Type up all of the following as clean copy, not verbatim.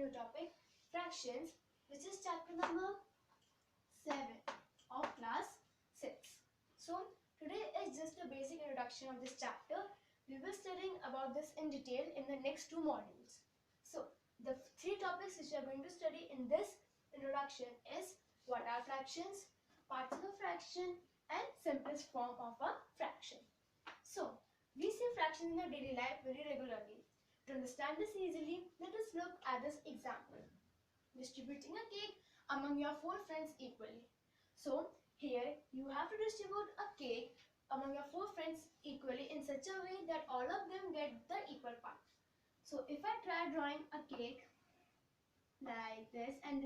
new topic, fractions, which is chapter number 7 of class 6. So today is just a basic introduction of this chapter. We will be studying about this in detail in the next 2 modules. So the 3 topics which we are going to study in this introduction is what are fractions, parts of a fraction, and simplest form of a fraction. So we see fractions in our daily life very regularly. To understand this easily, let us look at this example. Distributing a cake among your 4 friends equally. So here you have to distribute a cake among your 4 friends equally in such a way that all of them get the equal part. So if I try drawing a cake like this and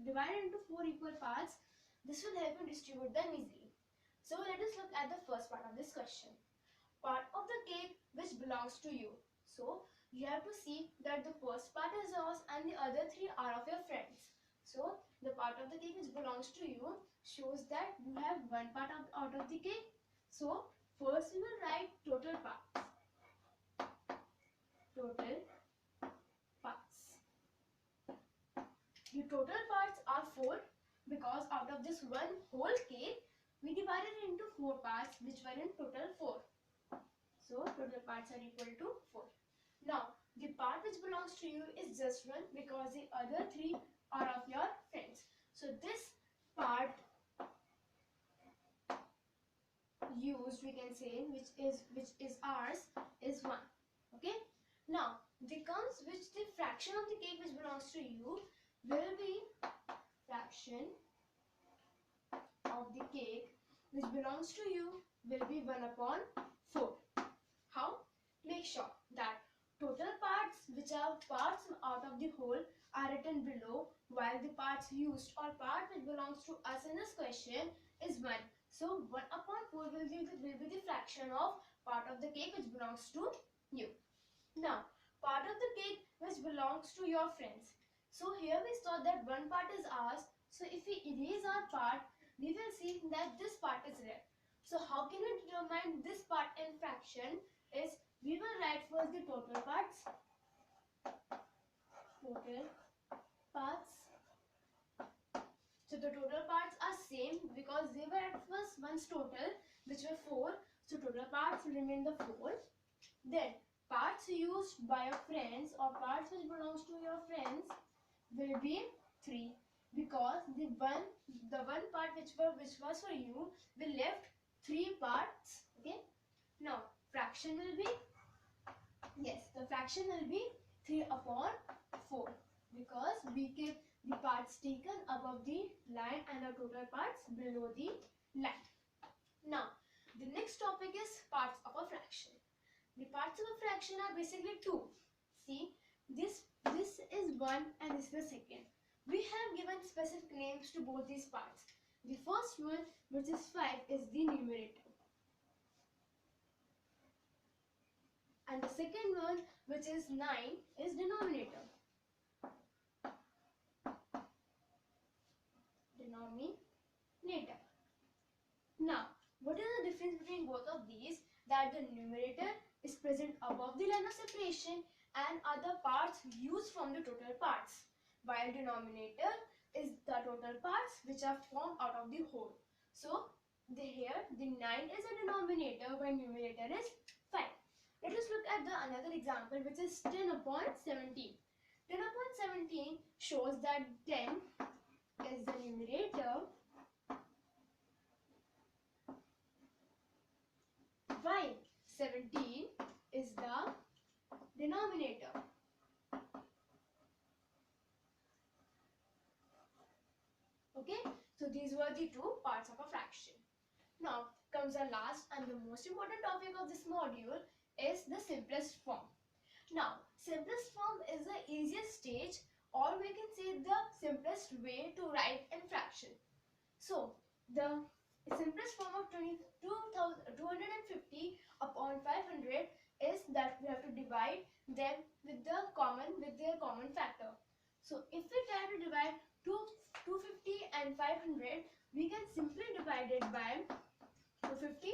divide it into 4 equal parts, this will help you distribute them easily. So let us look at the first part of this question. Part of the cake which belongs to you. So you have to see that the first part is yours and the other 3 are of your friends. So the part of the cake which belongs to you shows that you have one part out of the cake. So first we will write total parts. Total parts. The total parts are 4 because out of this one whole cake we divided it into 4 parts which were in total 4. So total parts are equal to 4. Now the part which belongs to you is just 1 because the other 3 are of your friends. So this part used, we can say, which is ours, is 1. Okay. Now the fraction of the cake which belongs to you will be fraction of the cake which belongs to you will be 1 upon 4. How? Make sure that total parts which are parts out of the whole are written below, while the parts used or part which belongs to us in this question is 1. So 1 upon 4 will be the fraction of part of the cake which belongs to you. Now part of the cake which belongs to your friends. So here we saw that one part is ours. So if we erase our part, we will see that this part is left. So how can we determine this part in fraction is we will write first the total parts. Total parts. So the total parts are same because they were at first one's total which were 4. So total parts will remain the 4. Then parts used by your friends or parts which belongs to your friends will be 3 because the one part which was for you will left 3 parts. Okay. Now fraction will be, yes, the fraction will be 3 upon 4 because we keep the parts taken above the line and the total parts below the line. Now the next topic is parts of a fraction. The parts of a fraction are basically 2. See, this is 1 and this is the second. We have given specific names to both these parts. The first one, which is 5, is the numerator. And the second one, which is 9, is denominator. Denominator. Now, what is the difference between both of these? That the numerator is present above the line of separation and other parts used from the total parts, while denominator is the total parts which are formed out of the whole. So here the 9 is a denominator while numerator is 5. Let us look at the another example, which is 10 upon 17. 10 upon 17 shows that 10 is the numerator while 17 is the denominator. Okay, so these were the 2 parts of a fraction. Now comes the last and the most important topic of this module is the simplest form. Now simplest form is the easiest stage, or we can say the simplest way to write in fraction. So the simplest form of 250 upon 500 is that we have to divide them with their common factor. So if we try to divide 250 and 500, we can simply divide it by 250,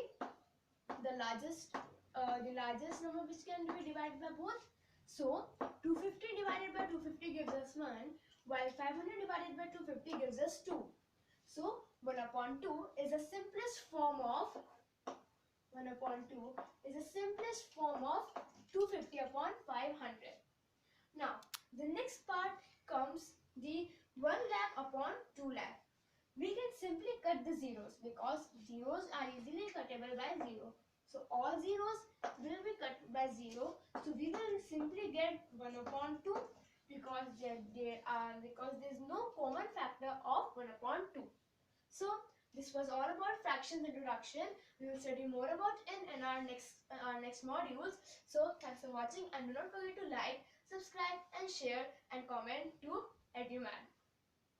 the largest number which can be divided by both. So 250 divided by 250 1, while 500 divided by 250 gives us 2. So 1 upon 2 is the simplest form of 250 upon 500. Now the next part comes the 1 lakh upon 2 lakh. We can simply cut the zeros because zeros are easily cuttable by 0. So all zeros will be cut by 0. So we will simply get 1 upon 2 because there is no common factor of 1 upon 2. So this was all about fractions introduction. We will study more about it in our next modules. So thanks for watching, and do not forget to like, subscribe and share and comment to EduMan.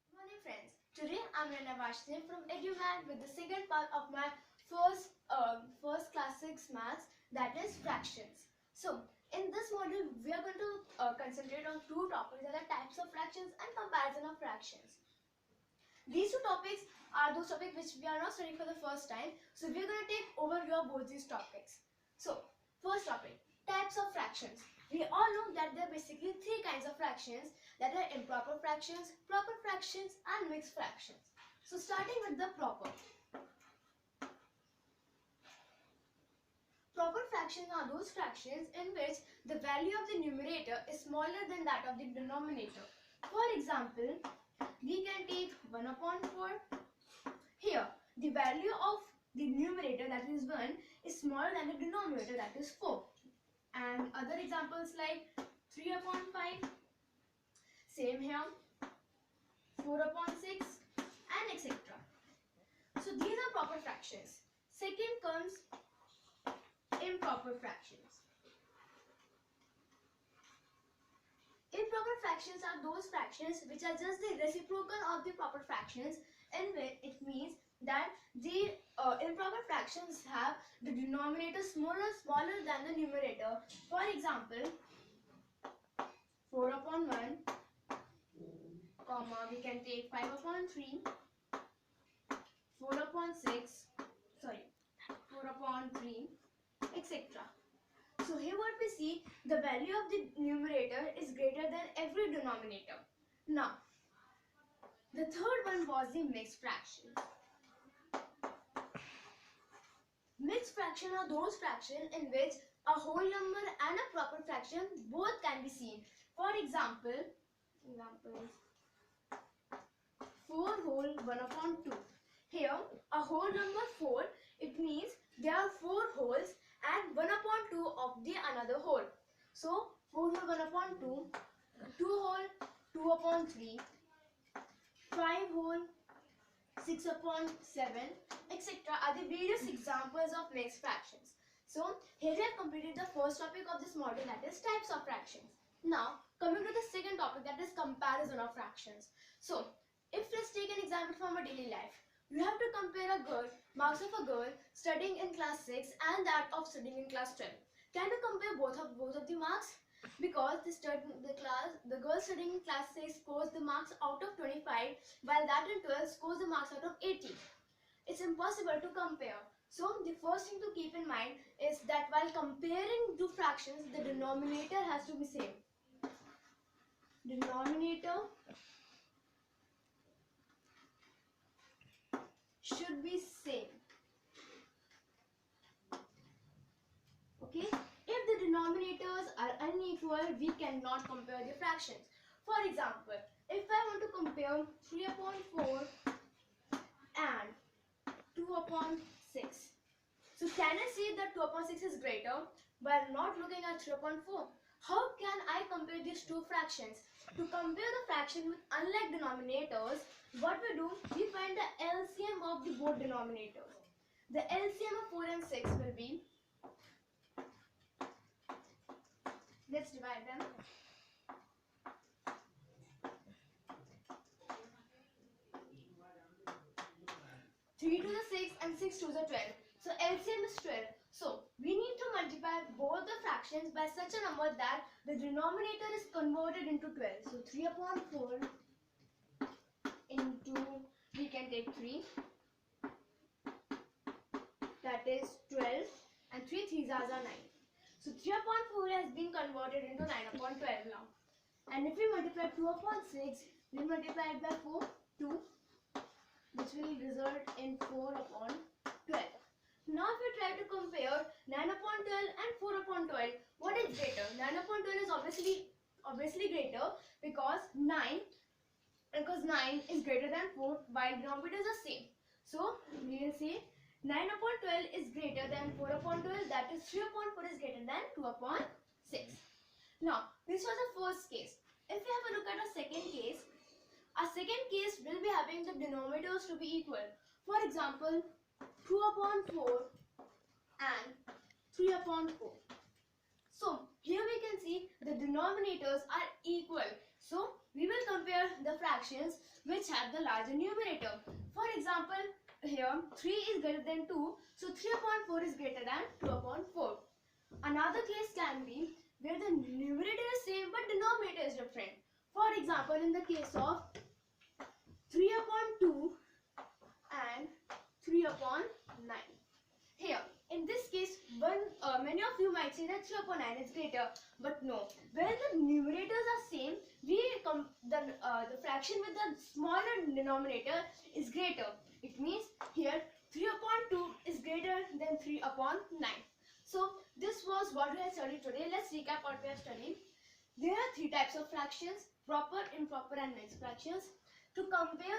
Good morning friends. Today I'm Rana Vashnev from EduMan with the second part of my first class 6 maths, that is fractions. So in this module we are going to concentrate on two topics, that are types of fractions and comparison of fractions. These two topics are those topics which we are not studying for the first time. So we are going to take overview of both these topics. So first topic, types of fractions. We all know that there are basically three kinds of fractions, that are improper fractions, proper fractions and mixed fractions. So starting with the proper. Proper fractions are those fractions in which the value of the numerator is smaller than that of the denominator. For example, we can take 1 upon 4. Here, the value of the numerator, that is 1, is smaller than the denominator, that is 4. And other examples like 3 upon 5, same here, 4 upon 6 and etc. So these are proper fractions. Second comes improper fractions. Improper fractions are those fractions which are just the reciprocal of the proper fractions, in which it means that the improper fractions have the denominator smaller than the numerator. For example, 4 upon 1, comma, we can take 5 upon 3, 4 upon 3, etc. So here what we see, the value of the numerator is greater than every denominator. Now, the third one was the mixed fraction. Mixed fraction are those fractions in which a whole number and a proper fraction both can be seen. For example, 4 whole 1 upon 2. Here, a whole number 4, it means there are 4 wholes and 1 upon 2 of the another whole. So 4 whole 1 upon 2, 2 whole 2 upon 3, 5 whole 6 upon 7, etc. are the various examples of mixed fractions. So here we have completed the first topic of this module, that is types of fractions. Now coming to the second topic, that is comparison of fractions. So if let's take an example from our daily life. You have to compare marks of a girl studying in class 6 and that of studying in class 12. Can you compare both of the marks? Because the girl studying in class 6 scores the marks out of 25, while that in 12 scores the marks out of 80. It's impossible to compare. So the first thing to keep in mind is that while comparing two fractions, the denominator has to be same. Denominator should be same. Okay, if the denominators are unequal, we cannot compare the fractions. For example, if I want to compare 3 upon 4 and 2 upon 6, so can I say that 2 upon 6 is greater while not looking at 3 upon 4? How can I compare these two fractions? To compare the fraction with unlike denominators, what we do, we find the LCM of the both denominators. The LCM of 4 and 6 will be, let's divide them. 3 to the 6 and 6 to the 12. So LCM is 12. So we need to multiply both the fractions by such a number that the denominator is converted into 12. So 3 upon 4 into, we can take 3, that is 12, and 3 3s are 9. So 3 upon 4 has been converted into 9 upon 12 now. And if we multiply 2 upon 6, we multiply it by 4, 2, which will result in 4 upon 12. Now if we try to compare 9 upon 12 and 4 upon 12, what is greater? 9 upon 12 is obviously greater because 9 is greater than 4 while denominators are same. So we will say 9 upon 12 is greater than 4 upon 12, that is 3 upon 4 is greater than 2 upon 6. Now this was the first case. If we have a look at a second case, our second case will be having the denominators to be equal. For example, 2 upon 4 and 3 upon 4. So here we can see the denominators are equal. So we will compare the fractions which have the larger numerator. For example, here 3 is greater than 2, so 3 upon 4 is greater than 2 upon 4. Another case can be where the numerator is same but denominator is different. For example, in the case of 3 upon 2 and 3 upon 9. Here, in this case, many of you might say that 3 upon 9 is greater, but no. When the numerators are same, the fraction with the smaller denominator is greater. It means here 3 upon 2 is greater than 3 upon 9. So this was what we have studied today. Let's recap what we have studied. There are three types of fractions: proper, improper, and mixed fractions. To compare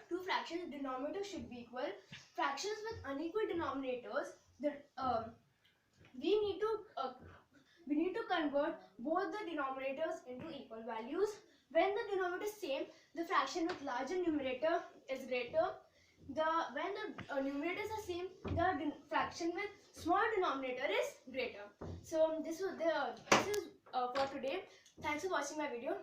two fractions, denominator should be equal. Fractions with unequal denominators, we need to convert both the denominators into equal values. When the denominator is same, the fraction with larger numerator is greater. When the numerators are same, the fraction with small denominator is greater. So this is for today. Thanks for watching my video.